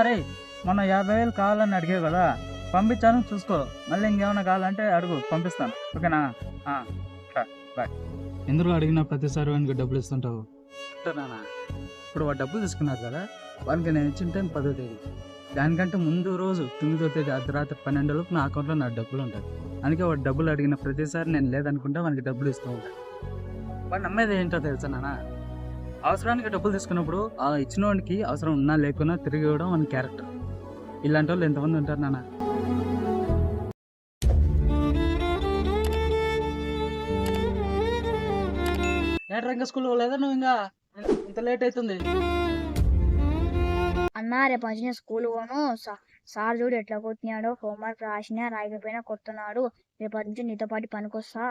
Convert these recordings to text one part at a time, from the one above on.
రే మొన్న 50,000 కావాలని అడిగావు కదా, పంపించాను చూసుకో. మళ్ళీ ఇంకేమైనా కావాలంటే అడుగు, పంపిస్తాను. ఓకేనా? బాయ్. ఎందుకు అడిగినా ప్రతిసారి వానికి డబ్బులు ఇస్తుంటావు? నానా, ఇప్పుడు వాడు డబ్బులు తీసుకున్నారు కదా, వానికి నేను ఇచ్చిన టైం 10వ తేదీ. దానికంటే ముందు రోజు 9వ తేదీ అర్ధరాత్రి 12 నా అకౌంట్లో నా డబ్బులు ఉంటాయి. అందుకే వాడు డబ్బులు అడిగిన ప్రతిసారి నేను లేదనుకుంటే వానికి డబ్బులు ఇస్తూ ఉంటాను. వాడు నమ్మేది ఏంటో తెలుసా నాన్న, అవసరానికి డబ్బులు తీసుకున్నప్పుడు ఆ ఇచ్చిన వాడికి అవసరం ఉన్నా లేకున్నా తిరిగి ఇవ్వడం మన క్యారెక్టర్. ఇలాంటి వాళ్ళు ఎంతమంది ఉంటారు నాన్న. ఏట్రా ఇంకా స్కూల్ పోలేదా నువ్వు? ఇంకా ఇంత లేట్ అవుతుంది. అన్నా రేపు వచ్చిన స్కూల్ పోను. సార్ చూడు ఎట్లా కొట్టినాడో, హోంవర్క్ రాసినా రాయకపోయినా కొడుతున్నాడు. రేపు నుంచి నీతో పాటు పనికొస్తా.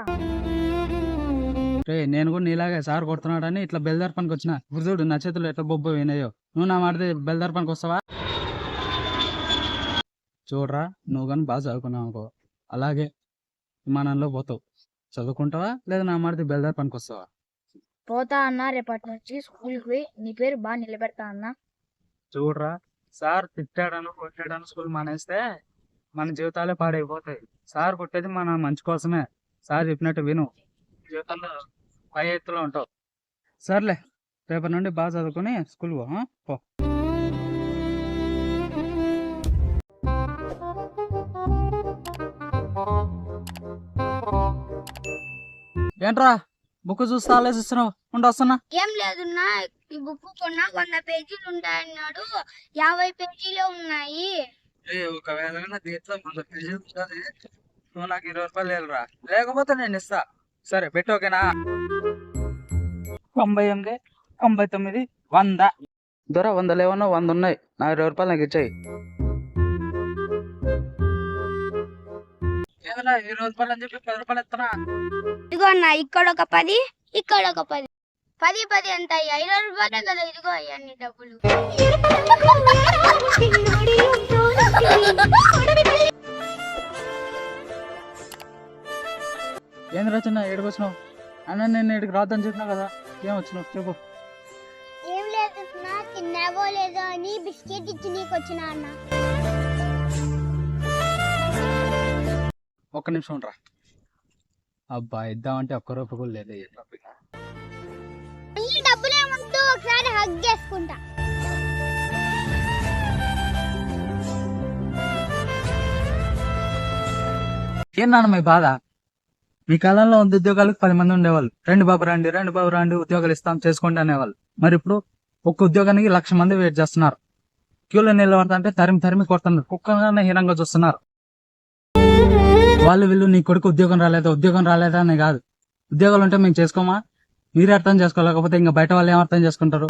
రే నేను కూడా నీలాగే సార్ కొడుతున్నాడని ఇట్లా బెల్దార్ పనికి వచ్చిన. ఇప్పుడు చూడు నా చేతులు ఎట్లా బొబ్బ వినాయో. నువ్వు నా మాడితే బెల్దార్ పనికి వస్తావా? చూడరా, నువ్వు కానీ బాగా చదువుకున్నావు అనుకో, అలాగే విమానంలో పోతావు. చదువుకుంటావా లేదా నా మాడితే బెల్దార్ పనికి వస్తావా? పోతా అన్నా, రేపటి నుంచి స్కూల్కి పోయి నీ పేరు బాగా నిలబెడతా అన్నా. చూడరా, సార్ తిట్టాడను కొట్టాడను స్కూల్ మానేస్తే మన జీవితాలే పాడైపోతాయి. సార్ కొట్టేది మన మంచి కోసమే. సార్ చెప్పినట్టు విను, జీవితంలో పై ఎత్తులో ఉంటావు. సర్లే, రేపటి నుండి బాగా చదువుకుని స్కూల్ పో. ఏంట్రా బుక్ చూస్తా ఆలోచిస్తున్నావు? వస్తున్నా. ఏం లేదున్నా, ఈ బుక్ కొన్నా 100 పేజీలు ఉంటాయన్నాడు. 50 పేజీలే ఉన్నాయి. ఒకవేళ దీంట్లో 100 పేజీలు ఉంటుంది, నువ్వు నాకు 20 రూపాయలు లేదురా, లేకపోతే నేను ఇస్తా. సరే పెట్టు, ఓకేనా? 98, 99, 100 దొర 100 లేవన్నా 100 ఉన్నాయి. నా 20 రూపాయలు నాకు ఇచ్చాయి. ఏదన్నా 20 రూపాయలు అని చెప్పి 10 రూపాయలు ఇస్తున్నా. ఇదిగో అన్న, ఇక్కడ ఒక 10, ఇక్కడ ఒక 10. 10 ఎంత? 20 రూపాయలే కదా. ఇదిగో అయ్యాన్ని డబ్బులు. ఏంది రచన, ఏడుకు వచ్చినావు? అన్న నేను ఇక్కడికి రాద్దని చెప్పినా కదా, ఏం వచ్చినావు చెప్పు. ఏం లేదు, తిన్నావో లేదో అని బిస్కెట్ ఇచ్చి నీకు వచ్చిన అన్న. ఒక్క నిమిషం రా. అబ్బా, ఇద్దామంటే ఒక్క రూపాయి కూడా లేదు. డబ్బులు ఏమంటూ ఒకసారి హగ్ చేసుకుంటా. ఏం నాన్న మీ బాధ? మీ కాలంలో ఉద్యోగాలకు 10 మంది ఉండేవాళ్ళు. రండి బాబు రండి ఉద్యోగాలు ఇస్తాం చేసుకోండి అనేవాళ్ళు. మరి ఇప్పుడు ఒక్క ఉద్యోగానికి 1,00,000 మంది వెయిట్ చేస్తున్నారు. క్యూలో నిలబడతా తరిమి కొడుతున్నారు. కుక్కగానే హీనంగా చూస్తున్నారు. వీళ్ళు నీ కొడుకు ఉద్యోగం రాలేదా అని కాదు. ఉద్యోగాలు ఉంటే మేము చేసుకోమా? మీరే అర్థం చేసుకోలేకపోతే ఇంకా బయట వాళ్ళు ఏం అర్థం చేసుకుంటారు?